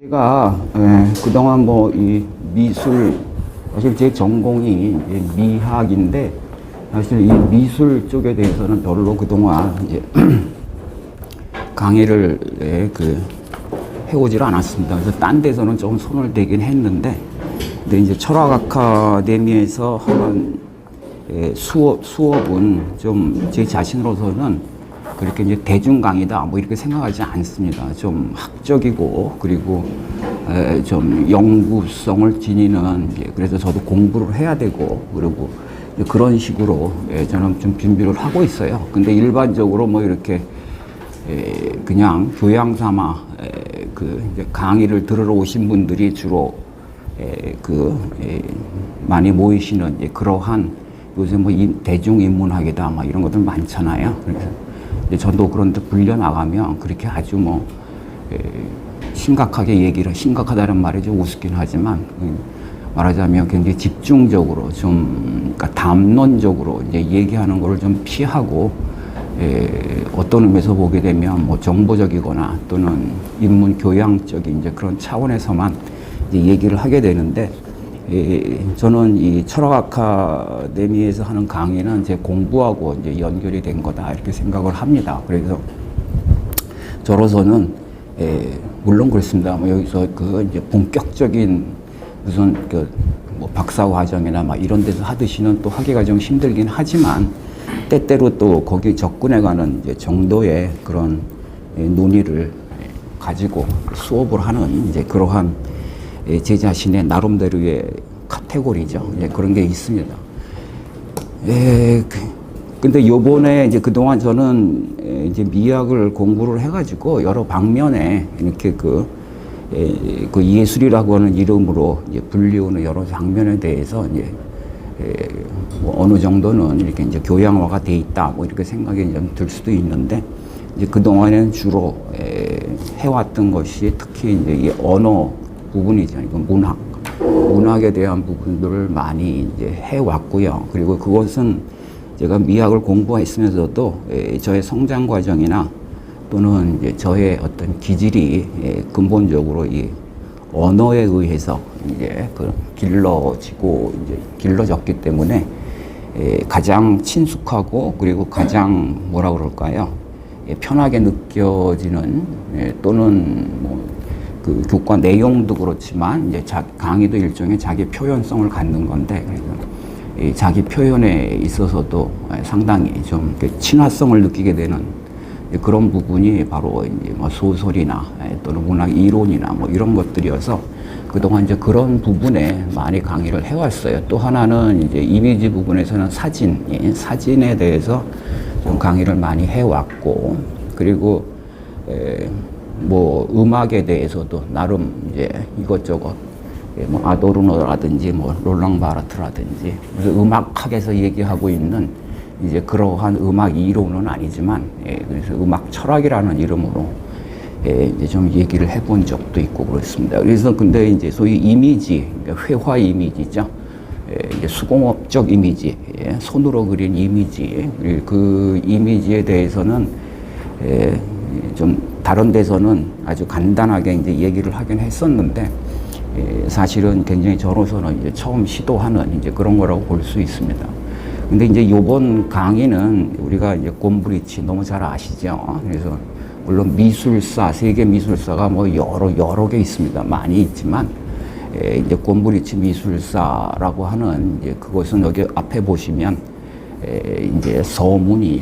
제가 그동안 뭐 이 미술, 사실 제 전공이 이제 미학인데 사실 이 미술 쪽에 대해서는 별로 그동안 이제 강의를 해오질 않았습니다. 그래서 딴 데서는 좀 손을 대긴 했는데, 근데 이제 철학 아카데미에서 하는 수업은 좀 제 자신으로서는 그렇게 이제 대중 강의다 뭐 이렇게 생각하지 않습니다. 좀 학적이고 그리고 좀 연구성을 지니는, 그래서 저도 공부를 해야 되고 그리고 그런 식으로 저는 좀 준비를 하고 있어요. 근데 일반적으로 뭐 이렇게 그냥 교양 삼아 이제 강의를 들으러 오신 분들이 주로 많이 모이시는 그러한, 요새 뭐 대중인문학이다 막 이런 것들 많잖아요. 그래서 저도 그런데 불려 나가면 그렇게 아주 뭐 심각하다는 말이 좀 우습긴 하지만, 말하자면 굉장히 집중적으로 좀, 그러니까 담론적으로 이제 얘기하는 거를 좀 피하고, 어떤 의미에서 보게 되면 뭐 정보적이거나 또는 인문 교양적인 이제 그런 차원에서만 이제 얘기를 하게 되는데, 저는 이 철학 아카데미에서 하는 강의는 제 공부하고 이제 연결이 된 거다 이렇게 생각을 합니다. 그래서 저로서는 물론 그렇습니다. 뭐 여기서 이제 본격적인 무슨 뭐 박사 과정이나 막 이런 데서 하듯이는 또 하기가 좀 힘들긴 하지만, 때때로 또 거기 접근해가는 이제 정도의 그런 논의를 가지고 수업을 하는 이제 그러한 제 자신의 나름대로의 카테고리죠. 그런 게 있습니다. 근데 요번에 이제 그동안 저는 이제 미학을 공부를 해가지고 여러 방면에 이렇게 그 예술이라고 하는 이름으로 이제 불리우는 여러 장면에 대해서 이제 뭐 어느 정도는 이렇게 이제 교양화가 돼 있다 뭐 이렇게 생각이 좀 들 수도 있는데, 이제 그동안에는 주로 해왔던 것이 특히 이제 이 언어 부분이죠. 이건 문학에 대한 부분들을 많이 이제 해왔고요. 그리고 그것은 제가 미학을 공부했으면서도 저의 성장 과정이나 또는 이제 저의 어떤 기질이 근본적으로 이 언어에 의해서 이제 길러졌기 때문에 가장 친숙하고 그리고 가장 뭐라 그럴까요? 편하게 느껴지는, 또는 뭐 그 교과 내용도 그렇지만 이제 강의도 일종의 자기 표현성을 갖는 건데, 그래서 이 자기 표현에 있어서도 상당히 좀 친화성을 느끼게 되는 그런 부분이 바로 이제 뭐 소설이나 또는 문학 이론이나 뭐 이런 것들이어서 그동안 이제 그런 부분에 많이 강의를 해왔어요. 또 하나는 이제 이미지 부분에서는 사진에 대해서 좀 강의를 많이 해왔고, 그리고 뭐 음악에 대해서도 나름 이제 이것저것 뭐 아도르노라든지 뭐 롤랑 바르트라든지, 그래서 음악학에서 얘기하고 있는 이제 그러한 음악 이론은 아니지만, 그래서 음악 철학이라는 이름으로 이제 좀 얘기를 해본 적도 있고 그렇습니다. 그래서 근데 이제 소위 이미지, 그러니까 회화 이미지죠. 이제 수공업적 이미지, 손으로 그린 이미지, 그 이미지에 대해서는 좀 다른 데서는 아주 간단하게 이제 얘기를 하긴 했었는데, 사실은 굉장히 저로서는 이제 처음 시도하는 이제 그런 거라고 볼 수 있습니다. 근데 이제 요번 강의는 우리가 이제 곰브리치 너무 잘 아시죠? 그래서 물론 미술사, 세계 미술사가 뭐 여러 개 있습니다. 많이 있지만, 이제 곰브리치 미술사라고 하는 이제 그것은 여기 앞에 보시면 이제 서문이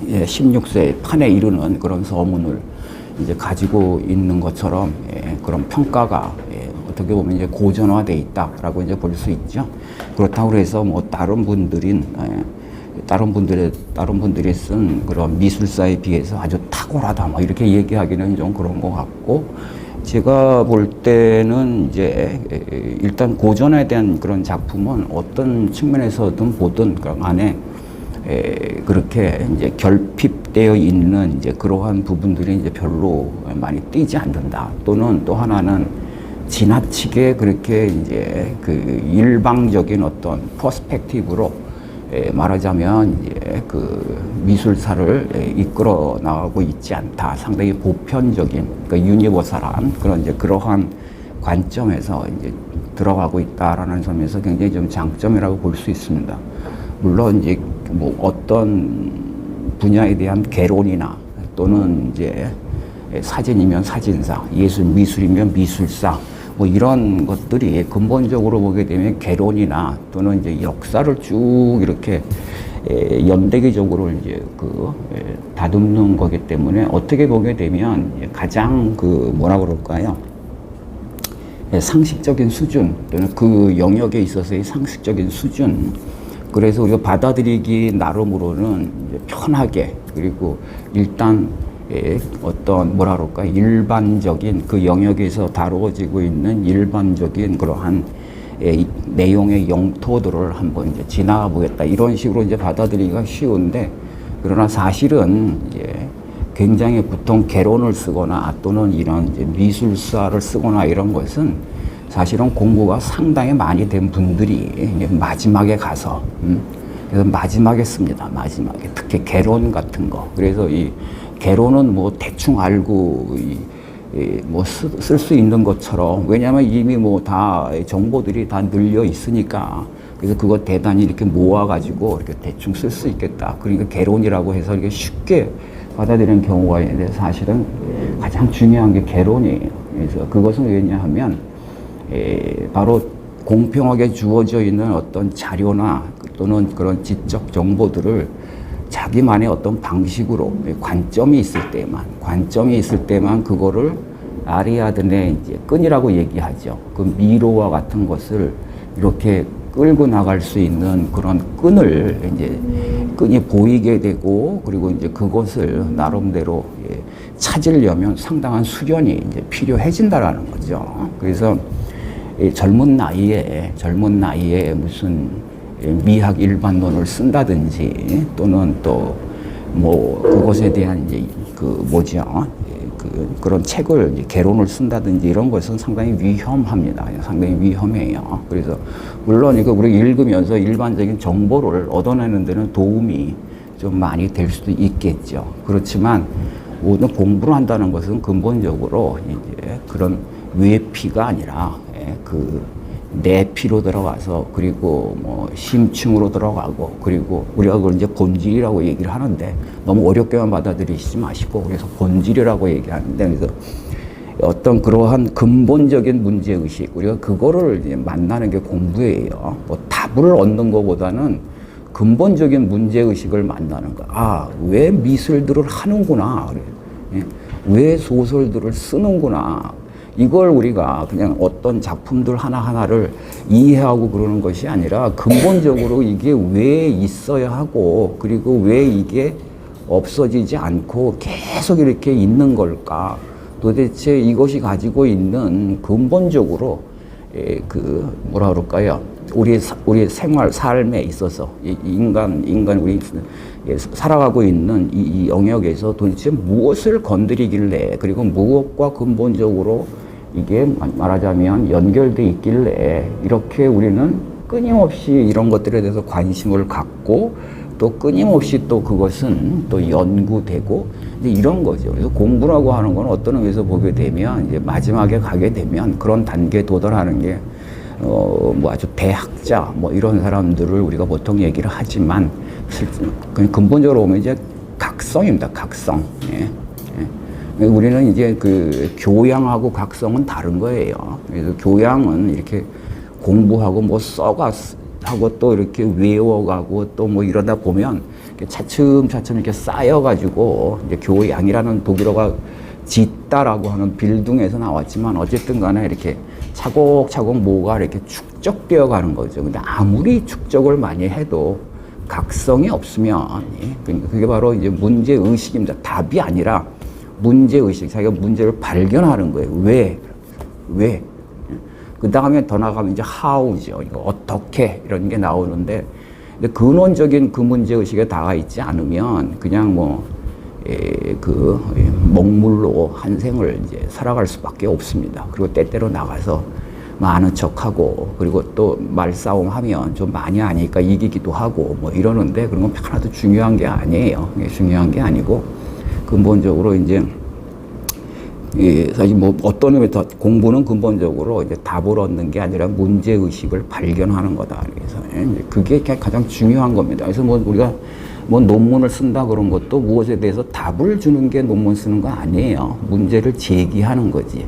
16세 판에 이르는 그런 서문을 이제 가지고 있는 것처럼 그런 평가가 어떻게 보면 이제 고전화돼 있다라고 이제 볼 수 있죠. 그렇다고 해서 뭐 다른 분들이 쓴 그런 미술사에 비해서 아주 탁월하다 뭐 이렇게 얘기하기는 좀 그런 것 같고, 제가 볼 때는 이제 일단 고전에 대한 그런 작품은 어떤 측면에서든 보든 그 안에 그렇게 이제 결핍되어 있는 이제 그러한 부분들이 이제 별로 많이 띄지 않는다. 또는 또 하나는 지나치게 그렇게 이제 그 일방적인 어떤 퍼스펙티브로 말하자면 이제 그 미술사를 이끌어 나가고 있지 않다. 상당히 보편적인, 그러니까 유니버설한 그런 이제 그러한 관점에서 이제 들어가고 있다라는 점에서 굉장히 좀 장점이라고 볼 수 있습니다. 물론 이제 뭐 어떤 분야에 대한 개론이나 또는 이제 사진이면 사진사, 미술이면 미술사, 뭐 이런 것들이 근본적으로 보게 되면 개론이나 또는 이제 역사를 쭉 이렇게 연대기적으로 이제 다듬는 거기 때문에 어떻게 보게 되면 가장 뭐라 그럴까요? 상식적인 수준 또는 그 영역에 있어서의 상식적인 수준. 그래서 우리가 받아들이기 나름으로는 이제 편하게, 그리고 일단 어떤 뭐라 그럴까, 일반적인 그 영역에서 다루어지고 있는 일반적인 그러한 내용의 영토들을 한번 이제 지나가 보겠다, 이런 식으로 이제 받아들이기가 쉬운데, 그러나 사실은 이제 굉장히 보통 개론을 쓰거나 또는 이런 이제 미술사를 쓰거나 이런 것은 사실은 공부가 상당히 많이 된 분들이 마지막에 가서 그래서 마지막에 씁니다. 마지막에 특히 개론 같은 거. 그래서 이 개론은 뭐 대충 알고 뭐 쓸 수 있는 것처럼, 왜냐하면 이미 뭐 다 정보들이 다 늘려 있으니까, 그래서 그거 대단히 이렇게 모아가지고 이렇게 대충 쓸 수 있겠다. 그러니까 개론이라고 해서 이렇게 쉽게 받아들이는 경우가 있는데, 사실은 가장 중요한 게 개론이에요. 그래서 그것은 왜냐하면 바로 공평하게 주어져 있는 어떤 자료나 또는 그런 지적 정보들을 자기만의 어떤 방식으로 관점이 있을 때만 그거를 아리아드네 이제 끈이라고 얘기하죠. 그 미로와 같은 것을 이렇게 끌고 나갈 수 있는 그런 끈을 이제 끈이 보이게 되고, 그리고 이제 그것을 나름대로 찾으려면 상당한 수련이 이제 필요해진다라는 거죠. 그래서 젊은 나이에 무슨 미학 일반론을 쓴다든지 또는 또 뭐 그것에 대한 이제 그런 책을 이제 개론을 쓴다든지 이런 것은 상당히 위험합니다. 상당히 위험해요. 그래서 물론 이거 우리 읽으면서 일반적인 정보를 얻어내는 데는 도움이 좀 많이 될 수도 있겠죠. 그렇지만 모든 공부를 한다는 것은 근본적으로 이제 그런 외피가 아니라 내피로 들어가서, 그리고 뭐 심층으로 들어가고, 그리고 우리가 그걸 이제 본질이라고 얘기를 하는데 너무 어렵게만 받아들이시지 마시고, 그래서 본질이라고 얘기하는데, 그래서 어떤 그러한 근본적인 문제의식, 우리가 그거를 이제 만나는 게 공부예요. 뭐 답을 얻는 것보다는 근본적인 문제의식을 만나는 거. 아, 왜 미술들을 하는구나. 왜 소설들을 쓰는구나. 이걸 우리가 그냥 어떤 작품들 하나하나를 이해하고 그러는 것이 아니라 근본적으로 이게 왜 있어야 하고, 그리고 왜 이게 없어지지 않고 계속 이렇게 있는 걸까? 도대체 이것이 가지고 있는 근본적으로 뭐라 그럴까요? 우리 생활, 삶에 있어서 인간 우리 살아가고 있는 이 영역에서 도대체 무엇을 건드리길래, 그리고 무엇과 근본적으로 이게 말하자면 연결돼 있길래 이렇게 우리는 끊임없이 이런 것들에 대해서 관심을 갖고, 또 끊임없이 또 그것은 또 연구되고 이제 이런 거죠. 그래서 공부라고 하는 건 어떤 의미에서 보게 되면 이제 마지막에 가게 되면 그런 단계에 도달하는 게 뭐 아주 대학자 뭐 이런 사람들을 우리가 보통 얘기를 하지만, 근본적으로 보면 이제 각성입니다. 각성. 우리는 이제 교양하고 각성은 다른 거예요. 그래서 교양은 이렇게 공부하고 뭐 써가고 또 이렇게 외워가고 또 뭐 이러다 보면 차츰차츰 이렇게 쌓여가지고, 이제 교양이라는 독일어가 짓다라고 하는 빌둥에서 나왔지만, 어쨌든 간에 이렇게 차곡차곡 뭐가 이렇게 축적되어 가는 거죠. 근데 아무리 축적을 많이 해도 각성이 없으면, 그게 바로 이제 문제의식입니다. 답이 아니라 문제의식, 자기가 문제를 발견하는 거예요. 왜? 그 다음에 더 나가면 이제 how죠. 이거 어떻게, 이런 게 나오는데, 근데 근원적인 그 문제의식에 닿아 있지 않으면 그냥 먹물로 한 생을 이제 살아갈 수밖에 없습니다. 그리고 때때로 나가서 아는 척하고 그리고 또 말싸움 하면 좀 많이 아니까 이기기도 하고 뭐 이러는데 그런 건 하나도 중요한 게 아니에요. 중요한 게 아니고 근본적으로 이제 사실 뭐 어떤 의미에서 공부는 근본적으로 이제 답을 얻는 게 아니라 문제 의식을 발견하는 거다. 그래서 이제 그게 가장 중요한 겁니다. 그래서 뭐 우리가 뭐 논문을 쓴다 그런 것도 무엇에 대해서 답을 주는 게 논문 쓰는 거 아니에요. 문제를 제기하는 거지.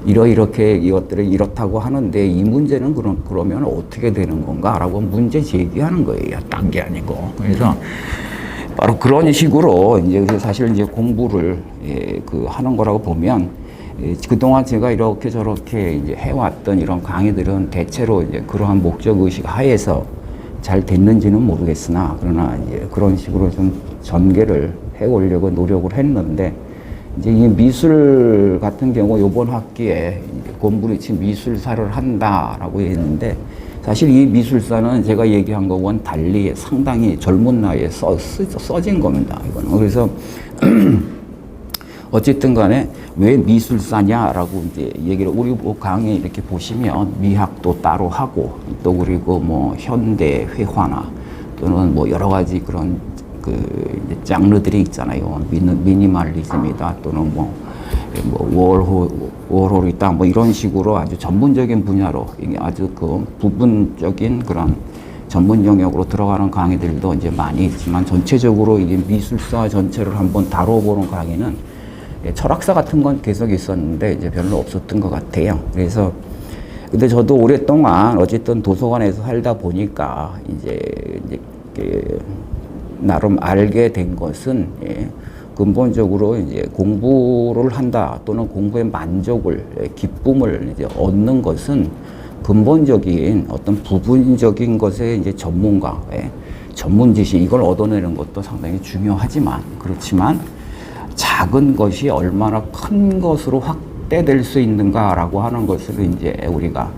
이렇게 이것들을 이렇다고 하는데 이 문제는 그러면 어떻게 되는 건가라고 문제 제기하는 거예요. 딴 게 아니고. 그래서 바로 그런 식으로 이제 사실 이제 공부를 하는 거라고 보면 그동안 제가 이렇게 저렇게 이제 해왔던 이런 강의들은 대체로 이제 그러한 목적 의식 하에서 잘 됐는지는 모르겠으나 그러나 이제 그런 식으로 좀 전개를 해오려고 노력을 했는데 이제 이 미술 같은 경우 이번 학기에 곰브리치 미술사를 한다라고 했는데 사실 이 미술사는 제가 얘기한 거와는 달리 상당히 젊은 나이에 써진 겁니다. 이거는. 그래서 어쨌든 간에 왜 미술사냐라고 이제 얘기를 우리 뭐 강의 이렇게 보시면 미학도 따로 하고 또 그리고 뭐 현대 회화나 또는 뭐 여러 가지 그런 그 이제 장르들이 있잖아요. 미니멀리즘이다 또는 뭐 워홀이다 뭐 이런 식으로 아주 전문적인 분야로 이게 아주 그 부분적인 그런 전문 영역으로 들어가는 강의들도 이제 많이 있지만 전체적으로 이게 미술사 전체를 한번 다뤄보는 강의는 철학사 같은 건 계속 있었는데 이제 별로 없었던 것 같아요. 그래서 근데 저도 오랫동안 어쨌든 도서관에서 살다 보니까 이제 나름 알게 된 것은 근본적으로 이제 공부를 한다 또는 공부의 만족을 기쁨을 이제 얻는 것은 근본적인 어떤 부분적인 것에 이제 전문가의 전문 지식 이걸 얻어내는 것도 상당히 중요하지만 그렇지만 작은 것이 얼마나 큰 것으로 확대될 수 있는가라고 하는 것을 이제 우리가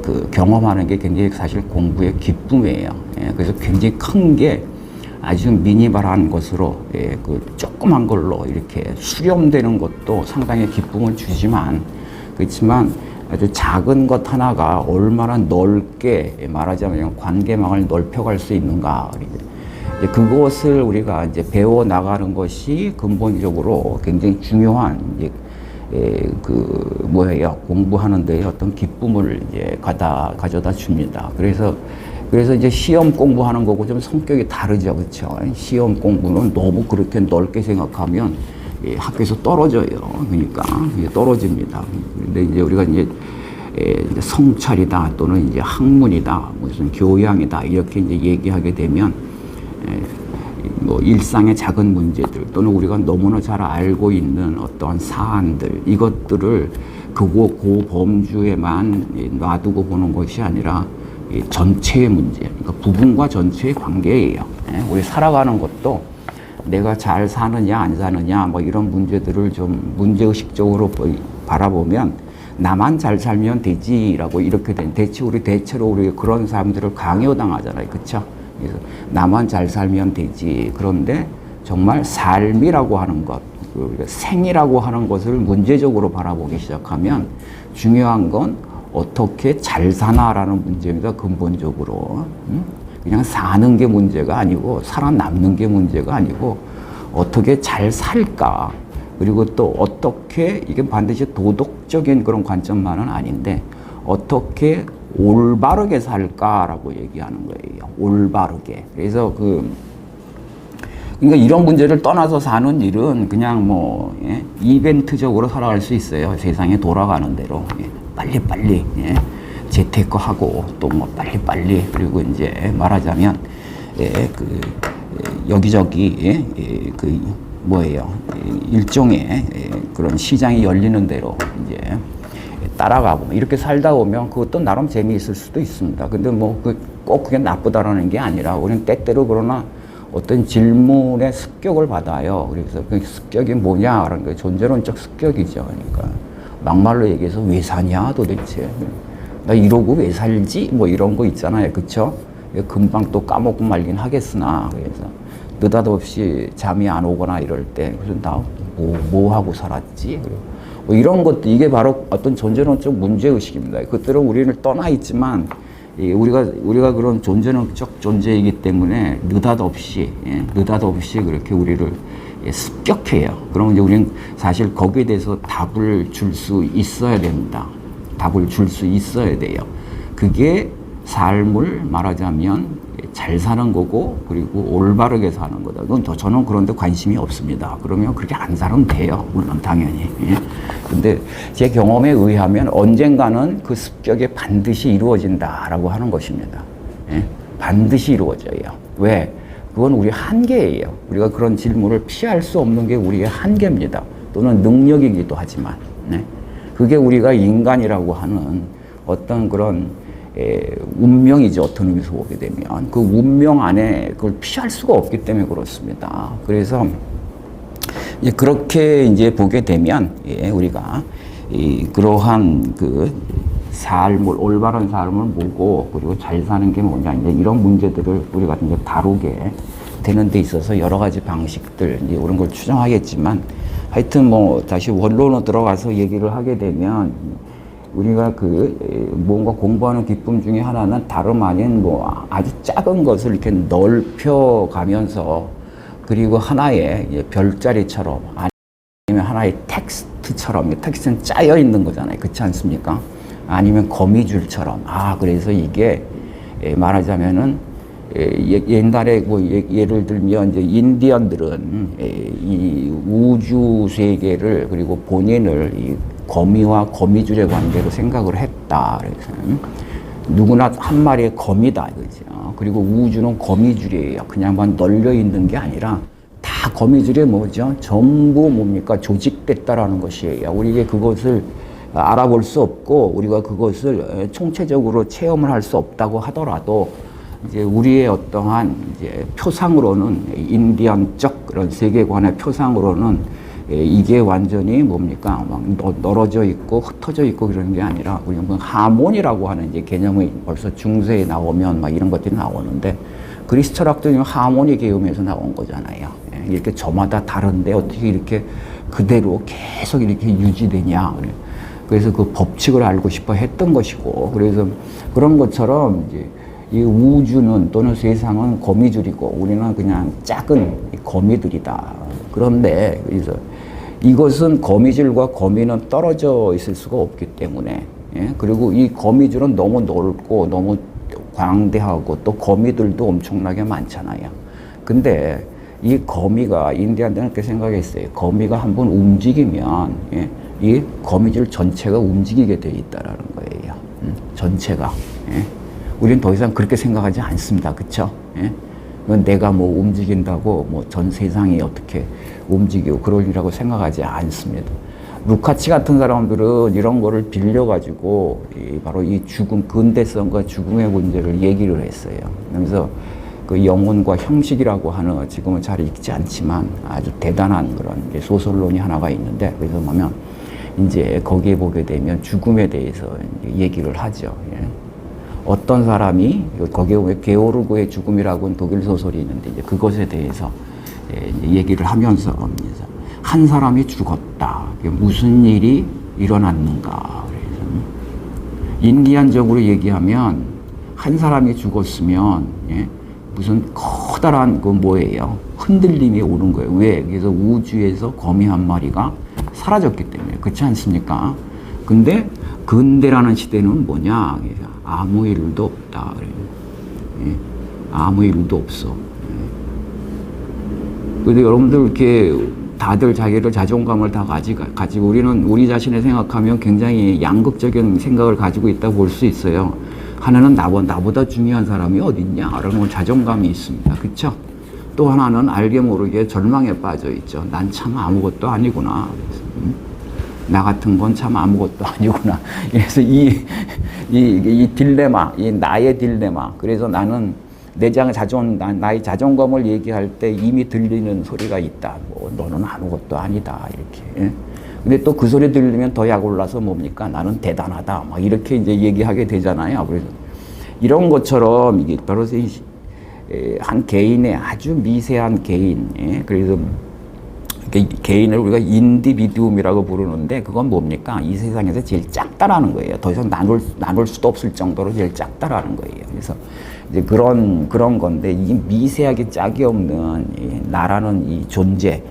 그 경험하는 게 굉장히 사실 공부의 기쁨이에요. 그래서 굉장히 큰 게 아주 미니멀한 것으로 그 조그만 걸로 이렇게 수렴되는 것도 상당히 기쁨을 주지만 그렇지만 아주 작은 것 하나가 얼마나 넓게 말하자면 관계망을 넓혀갈 수 있는가. 그것을 우리가 이제 배워 나가는 것이 근본적으로 굉장히 중요한 이제 그 뭐예요 공부하는 데에 어떤 기쁨을 이제 가져다 줍니다. 그래서 이제 시험 공부하는 거고 좀 성격이 다르죠, 그렇죠? 시험 공부는 너무 그렇게 넓게 생각하면 학교에서 떨어져요. 그러니까 떨어집니다. 근데 이제 우리가 이제 성찰이다 또는 이제 학문이다 무슨 교양이다 이렇게 이제 얘기하게 되면 뭐 일상의 작은 문제들 또는 우리가 너무나 잘 알고 있는 어떠한 사안들 이것들을 그 범주에만 놔두고 보는 것이 아니라 전체의 문제, 그러니까 부분과 전체의 관계예요. 우리 살아가는 것도 내가 잘 사느냐 안 사느냐 뭐 이런 문제들을 좀 문제의식적으로 바라보면 나만 잘 살면 되지라고 이렇게 대체로 우리 그런 사람들을 강요당하잖아요, 그렇죠? 그래서 나만 잘 살면 되지. 그런데 정말 삶이라고 하는 것, 생이라고 하는 것을 문제적으로 바라보기 시작하면 중요한 건 어떻게 잘 사나라는 문제입니다. 근본적으로. 그냥 사는 게 문제가 아니고 살아남는 게 문제가 아니고 어떻게 잘 살까. 그리고 또 어떻게 이게 반드시 도덕적인 그런 관점만은 아닌데 어떻게 올바르게 살까라고 얘기하는 거예요. 올바르게. 그래서 그러니까 이런 문제를 떠나서 사는 일은 그냥 뭐 이벤트적으로 살아갈 수 있어요. 세상에 돌아가는 대로. 빨리빨리 재테크하고 또 뭐 빨리빨리 그리고 이제 말하자면 여기저기 그 뭐예요 일종의 그런 시장이 열리는 대로 이제 따라가고 이렇게 살다 보면 그것도 나름 재미있을 수도 있습니다. 근데 뭐 꼭 그게 나쁘다라는 게 아니라 우리는 때때로 그러나 어떤 질문의 습격을 받아요. 그래서 그 습격이 뭐냐라는 게 존재론적 습격이죠. 그러니까 막말로 얘기해서 왜 사냐 도대체 나 이러고 왜 살지 뭐 이런 거 있잖아요, 그쵸? 금방 또 까먹고 말긴 하겠으나 그래서 느닷없이 잠이 안 오거나 이럴 때 그래서 나 뭐 하고 살았지? 뭐 이런 것도 이게 바로 어떤 존재론적 문제의식입니다. 그것들은 우리를 떠나 있지만 우리가 그런 존재론적 존재이기 때문에 느닷없이 그렇게 우리를 습격해요. 그러면 이제 우리는 사실 거기에 대해서 답을 줄 수 있어야 됩니다. 답을 줄 수 있어야 돼요. 그게 삶을 말하자면 잘 사는 거고 그리고 올바르게 사는 거다. 그건 저는 그런데 관심이 없습니다. 그러면 그렇게 안 살면 돼요. 물론 당연히. 근데 제 경험에 의하면 언젠가는 그 습격이 반드시 이루어진다라고 하는 것입니다. 반드시 이루어져요. 왜? 그건 우리의 한계예요. 우리가 그런 질문을 피할 수 없는 게 우리의 한계입니다. 또는 능력이기도 하지만. 그게 우리가 인간이라고 하는 어떤 그런 운명이죠. 어떤 의미에서 보게 되면. 그 운명 안에 그걸 피할 수가 없기 때문에 그렇습니다. 그래서 이제 그렇게 이제 보게 되면 우리가 그러한 그 삶을, 올바른 삶을 뭐고, 그리고 잘 사는 게 뭐냐, 이제 이런 문제들을 우리가 이제 다루게 되는 데 있어서 여러 가지 방식들, 이제 이런 걸 추정하겠지만, 하여튼 뭐, 다시 원론으로 들어가서 얘기를 하게 되면, 우리가 뭔가 공부하는 기쁨 중에 하나는 다름 아닌 뭐 아주 작은 것을 이렇게 넓혀 가면서, 그리고 하나의 별자리처럼, 아니면 하나의 텍스트처럼, 텍스트는 짜여 있는 거잖아요. 그렇지 않습니까? 아니면 거미줄처럼. 그래서 이게 말하자면은 옛날에 뭐 예를 들면 이제 인디언들은 이 우주 세계를 그리고 본인을 이 거미와 거미줄의 관계로 생각을 했다. 그래서 누구나 한 마리의 거미다 이거죠. 그리고 우주는 거미줄이에요. 그냥만 널려 있는 게 아니라 다 거미줄이 뭐죠? 전부 뭡니까? 조직됐다라는 것이에요. 우리에게 그것을 알아볼 수 없고 우리가 그것을 총체적으로 체험을 할 수 없다고 하더라도 이제 우리의 어떠한 이제 표상으로는 인디언적 그런 세계관의 표상으로는 이게 완전히 뭡니까? 막 널어져 있고 흩어져 있고 그런 게 아니라 우리가 뭐 하모니라고 하는 이제 개념이 벌써 중세에 나오면 막 이런 것들이 나오는데 그리스 철학도 하모니 개념에서 나온 거잖아요. 이렇게 저마다 다른데 어떻게 이렇게 그대로 계속 이렇게 유지되냐. 그래서 그 법칙을 알고 싶어 했던 것이고, 그래서 그런 것처럼 이제 이 우주는 또는 세상은 거미줄이고 우리는 그냥 작은 거미들이다. 그런데 그래서 이것은 거미줄과 거미는 떨어져 있을 수가 없기 때문에, 그리고 이 거미줄은 너무 넓고 너무 광대하고 또 거미들도 엄청나게 많잖아요. 근데 이 거미가 인디안들은 그렇게 생각했어요. 거미가 한번 움직이면 이 거미줄 전체가 움직이게 돼 있다라는 거예요. 전체가. 우리는 더 이상 그렇게 생각하지 않습니다. 그쵸? 내가 뭐 움직인다고 뭐 전 세상이 어떻게 움직이고 그럴 일이라고 생각하지 않습니다. 루카치 같은 사람들은 이런 거를 빌려가지고 바로 이 죽음, 근대성과 죽음의 문제를 얘기를 했어요. 그래서 그 영혼과 형식이라고 하는 지금은 잘 읽지 않지만 아주 대단한 그런 소설론이 하나가 있는데, 그래서 보면 이제 거기에 보게 되면 죽음에 대해서 얘기를 하죠. 어떤 사람이 거기에 보면 게오르그의 죽음이라고 하는 독일 소설이 있는데 이제 그것에 대해서 얘기를 하면서 한 사람이 죽었다. 무슨 일이 일어났는가. 그래서 인디안적으로 얘기하면 한 사람이 죽었으면 무슨 커다란 그 뭐예요? 흔들림이 오는 거예요. 왜? 그래서 우주에서 거미 한 마리가 사라졌기 때문에. 그렇지 않습니까? 근데 근대라는 시대는 뭐냐? 아무 일도 없다. 아무 일도 없어. 근데 여러분들 이렇게 다들 자기를 자존감을 다 가지고 우리는 우리 자신을 생각하면 굉장히 양극적인 생각을 가지고 있다고 볼 수 있어요. 하나는 나보다 중요한 사람이 어딨냐? 라는 자존감이 있습니다. 그쵸? 또 하나는 알게 모르게 절망에 빠져 있죠. 난 참 아무것도 아니구나. 나 같은 건 참 아무것도 아니구나. 그래서 이 딜레마, 이 나의 딜레마. 그래서 나는 나의 자존감을 얘기할 때 이미 들리는 소리가 있다. 뭐, 너는 아무것도 아니다. 이렇게. 근데 또 그 소리 들리면 더 약 올라서 뭡니까? 나는 대단하다. 막 이렇게 이제 얘기하게 되잖아요. 그래서 이런 것처럼 이게 바로 한 개인의 아주 미세한 개인. 그래서 개인을 우리가 인디비두움이라고 부르는데 그건 뭡니까? 이 세상에서 제일 작다라는 거예요. 더 이상 나눌 수도 없을 정도로 제일 작다라는 거예요. 그래서 이제 그런 건데 이 미세하게 짝이 없는 나라는 이 존재,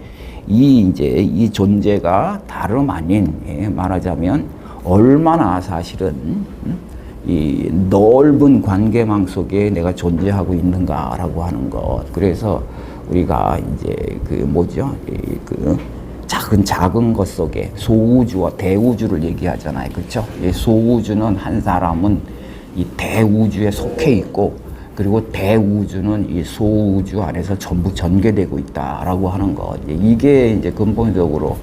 이 존재가 다름 아닌 말하자면 얼마나 사실은 이 넓은 관계망 속에 내가 존재하고 있는가라고 하는 것. 그래서 우리가 이제 그 작은 것 속에 소우주와 대우주를 얘기하잖아요. 그렇죠? 이 소우주는 한 사람은 이 대우주에 속해 있고, 그리고 대우주는 이 소우주 안에서 전부 전개되고 있다라고 하는 것. 이게 이제 근본적으로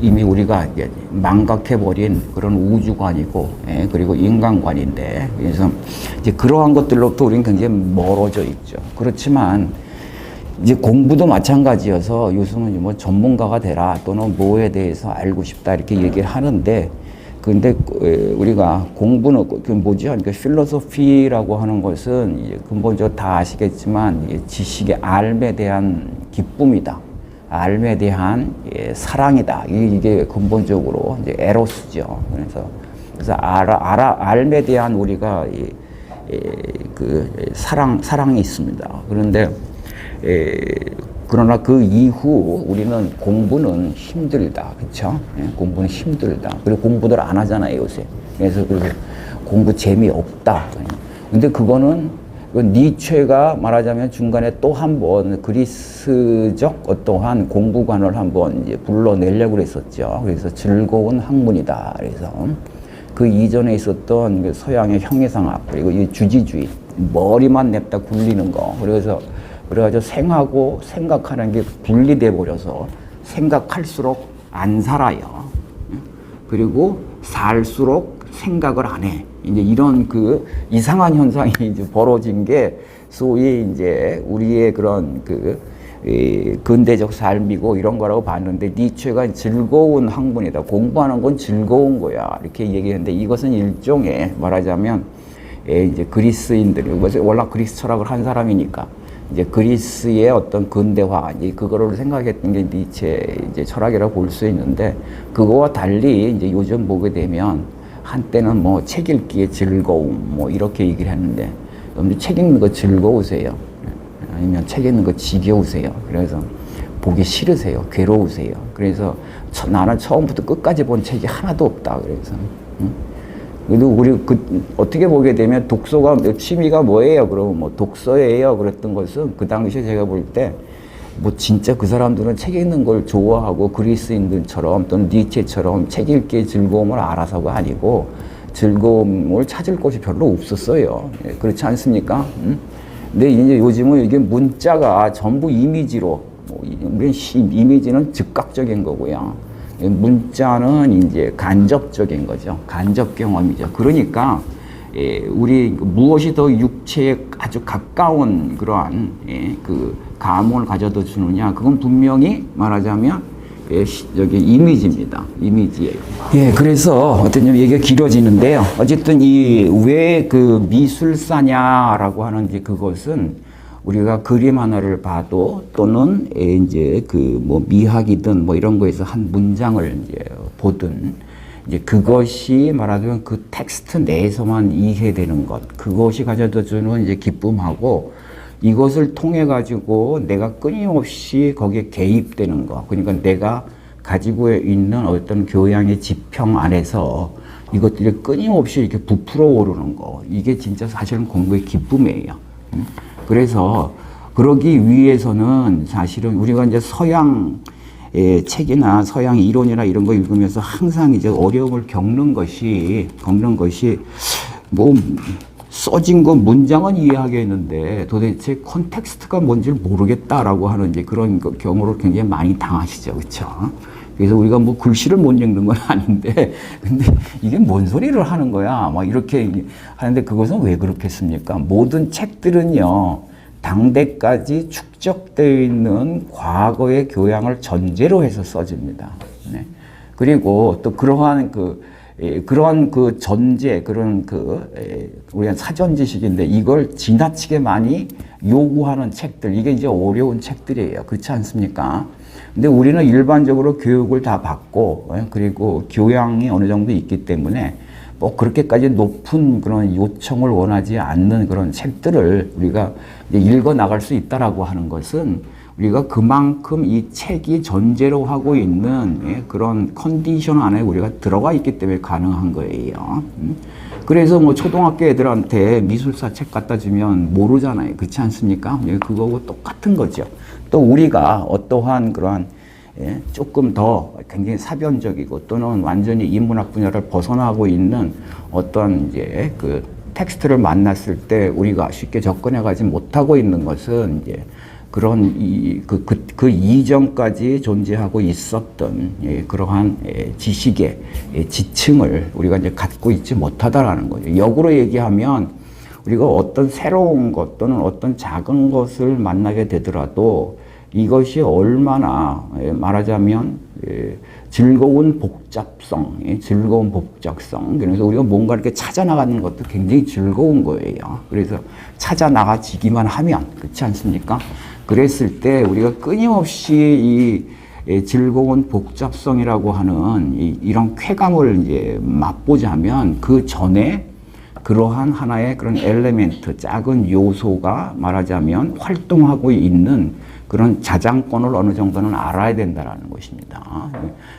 이미 우리가 이제 망각해버린 그런 우주관이고, 그리고 인간관인데, 그래서 이제 그러한 것들로부터 우리는 굉장히 멀어져 있죠. 그렇지만 이제 공부도 마찬가지여서 요즘은 뭐 전문가가 되라 또는 뭐에 대해서 알고 싶다 이렇게 얘기를 하는데, 근데 우리가 공부는 그 뭐죠? 그러니까 필로소피라고 하는 것은 이제 근본적으로 다 아시겠지만 지식의 알에 대한 기쁨이다. 알에 대한 사랑이다. 이게 근본적으로 이제 에로스죠. 그래서 알에 대한 우리가 사랑이 있습니다. 그런데 그러나 그 이후 우리는 공부는 힘들다. 그쵸? 공부는 힘들다. 그리고 공부들 안 하잖아요, 요새. 그래서 공부 재미없다. 근데 그거는 니체가 말하자면 중간에 또 한 번 그리스적 어떠한 공부관을 한번 이제 불러내려고 그랬었죠. 그래서 즐거운 학문이다. 그래서 그 이전에 있었던 그 서양의 형이상학, 그리고 이 주지주의, 머리만 냅다 굴리는 거. 그래가지고 생하고 생각하는 게 분리돼 버려서 생각할수록 안 살아요. 그리고 살수록 생각을 안 해. 이제 이런 그 이상한 현상이 이제 벌어진 게 소위 이제 우리의 그런 근대적 삶이고 이런 거라고 봤는데, 니체가 즐거운 학문이다. 공부하는 건 즐거운 거야. 이렇게 얘기했는데, 이것은 일종의 말하자면 이제 그리스인들이 원래 그리스 철학을 한 사람이니까 이제 그리스의 어떤 근대화, 이제 그거를 생각했던 게 니체 이제 철학이라고 볼 수 있는데, 그거와 달리 이제 요즘 보게 되면 한때는 뭐 책 읽기의 즐거움 뭐 이렇게 얘기를 했는데, 여러분들 책 읽는 거 즐거우세요? 아니면 책 읽는 거 지겨우세요? 그래서 보기 싫으세요? 괴로우세요? 그래서 나는 처음부터 끝까지 본 책이 하나도 없다. 그래서 그래도 우리 어떻게 보게 되면 독서가 취미가 뭐예요? 그러면 뭐 독서예요. 그랬던 것은 그 당시에 제가 볼 때 뭐 진짜 그 사람들은 책 읽는 걸 좋아하고 그리스인들처럼 또는 니체처럼 책 읽기의 즐거움을 알아서가 아니고 즐거움을 찾을 곳이 별로 없었어요. 그렇지 않습니까? 근데 이제 요즘은 이게 문자가 전부 이미지로, 이미지는 즉각적인 거고요. 문자는 이제 간접적인 거죠. 간접 경험이죠. 그러니까 우리 무엇이 더 육체에 아주 가까운 그러한 그 감흥을 가져다 주느냐, 그건 분명히 말하자면 여기 이미지입니다. 이미지예요. 그래서 어떤 얘기가 길어지는데요. 어쨌든 왜 그 미술사냐라고 하는 그것은 우리가 그림 하나를 봐도 또는 이제 뭐 미학이든 뭐 이런 거에서 한 문장을 이제 보든 이제 그것이 말하자면 그 텍스트 내에서만 이해되는 것, 그것이 가져다 주는 이제 기쁨하고, 이것을 통해 가지고 내가 끊임없이 거기에 개입되는 거, 그러니까 내가 가지고 있는 어떤 교양의 지평 안에서 이것들이 끊임없이 이렇게 부풀어 오르는 거, 이게 진짜 사실은 공부의 기쁨이에요. 그래서 그러기 위해서는 사실은 우리가 이제 서양 책이나 서양 이론이나 이런 거 읽으면서 항상 이제 어려움을 겪는 것이 뭐 써진 거 문장은 이해하겠는데 도대체 컨텍스트가 뭔지를 모르겠다라고 하는 이제 그런 경우를 굉장히 많이 당하시죠. 그렇죠? 그래서 우리가 뭐 글씨를 못 읽는 건 아닌데, 근데 이게 뭔 소리를 하는 거야? 막 이렇게 하는데, 그것은 왜 그렇겠습니까? 모든 책들은요, 당대까지 축적되어 있는 과거의 교양을 전제로 해서 써집니다. 네. 그리고 또 그러한 그 전제, 우리가 사전 지식인데 이걸 지나치게 많이 요구하는 책들, 이게 이제 어려운 책들이에요. 그렇지 않습니까? 근데 우리는 일반적으로 교육을 다 받고, 그리고 교양이 어느 정도 있기 때문에 뭐 그렇게까지 높은 그런 요청을 원하지 않는 그런 책들을 우리가 이제 읽어 나갈 수 있다라고 하는 것은 우리가 그만큼 이 책이 전제로 하고 있는 그런 컨디션 안에 우리가 들어가 있기 때문에 가능한 거예요. 그래서 뭐 초등학교 애들한테 미술사 책 갖다 주면 모르잖아요. 그렇지 않습니까? 그거하고 똑같은 거죠. 또 우리가 어떠한 그러한 조금 더 굉장히 사변적이고 또는 완전히 인문학 분야를 벗어나고 있는 어떤 이제 그 텍스트를 만났을 때 우리가 쉽게 접근해 가지 못하고 있는 것은 이제 그런 그 이전까지 존재하고 있었던 그러한 지식의 지층을 우리가 이제 갖고 있지 못하다라는 거죠. 역으로 얘기하면 우리가 어떤 새로운 것 또는 어떤 작은 것을 만나게 되더라도 이것이 얼마나 말하자면 즐거운 복잡성, 그래서 우리가 뭔가 이렇게 찾아 나가는 것도 굉장히 즐거운 거예요. 그래서 찾아 나가지기만 하면 그렇지 않습니까? 그랬을 때 우리가 끊임없이 이 즐거운 복잡성이라고 하는 이런 쾌감을 이제 맛보자면 그 전에 그러한 하나의 그런 엘레멘트, 작은 요소가 말하자면 활동하고 있는 그런 자장권을 어느 정도는 알아야 된다는 것입니다.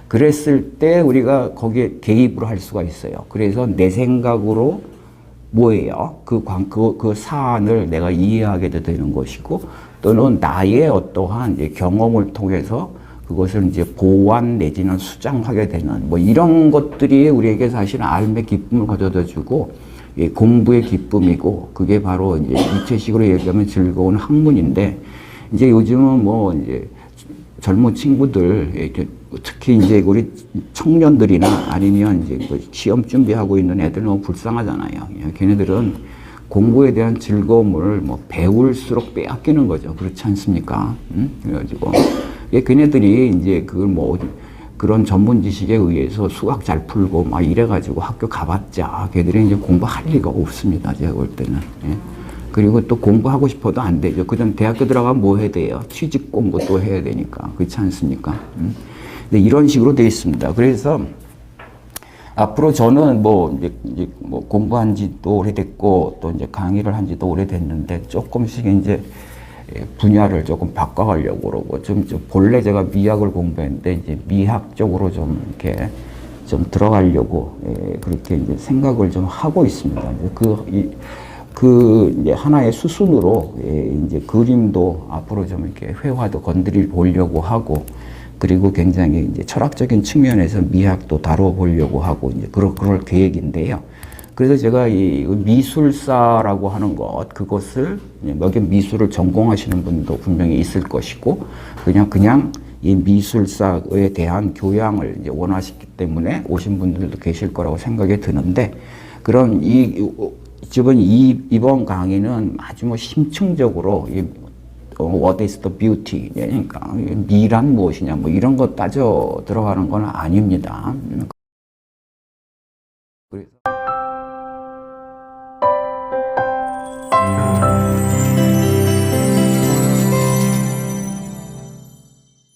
그랬을 때 우리가 거기에 개입을 할 수가 있어요. 그래서 내 생각으로 뭐예요? 그 사안을 내가 이해하게 되는 것이고 또는 나의 어떠한 이제 경험을 통해서 그것을 이제 보완 내지는 수정하게 되는 뭐 이런 것들이 우리에게 사실 삶의 기쁨을 가져다 주고 공부의 기쁨이고 그게 바로 이제 이체식으로 얘기하면 즐거운 학문인데 이제 요즘은 뭐 이제 젊은 친구들 특히 이제 우리 청년들이나 아니면 이제 그 시험 준비하고 있는 애들 너무 불쌍하잖아요. 걔네들은 공부에 대한 즐거움을 뭐 배울수록 빼앗기는 거죠. 그렇지 않습니까? 그래가지고 걔네들이 이제 그걸 뭐 그런 전문 지식에 의해서 수학 잘 풀고 막 이래가지고 학교 가봤자 걔들이 이제 공부할 리가 없습니다. 제가 볼 때는. 그리고 또 공부하고 싶어도 안 되죠. 그다음 대학교 들어가면 뭐 해야 돼요? 취직 공부 또 해야 되니까. 그렇지 않습니까? 근데 이런 식으로 돼 있습니다. 그래서 앞으로 저는 뭐 이제 뭐 공부한 지도 오래됐고 또 이제 강의를 한 지도 오래됐는데 조금씩 이제 분야를 조금 바꿔가려고 그러고 좀 본래 제가 미학을 공부했는데 이제 미학 쪽으로 좀 이렇게 좀 들어가려고 그렇게 이제 생각을 좀 하고 있습니다. 그 이제 하나의 수순으로 이제 그림도 앞으로 좀 이렇게 회화도 건드려 보려고 하고 그리고 굉장히 이제 철학적인 측면에서 미학도 다뤄보려고 하고 이제 그럴 계획인데요. 그래서 제가 이 미술사라고 하는 것, 그것을 여기 미술을 전공하시는 분도 분명히 있을 것이고 그냥 이 미술사에 대한 교양을 이제 원하시기 때문에 오신 분들도 계실 거라고 생각이 드는데 그런 이번 강의는 아주 뭐 심층적으로 what is the beauty? 그러니까 미란 무엇이냐 뭐 이런 거 따져 들어가는 건 아닙니다.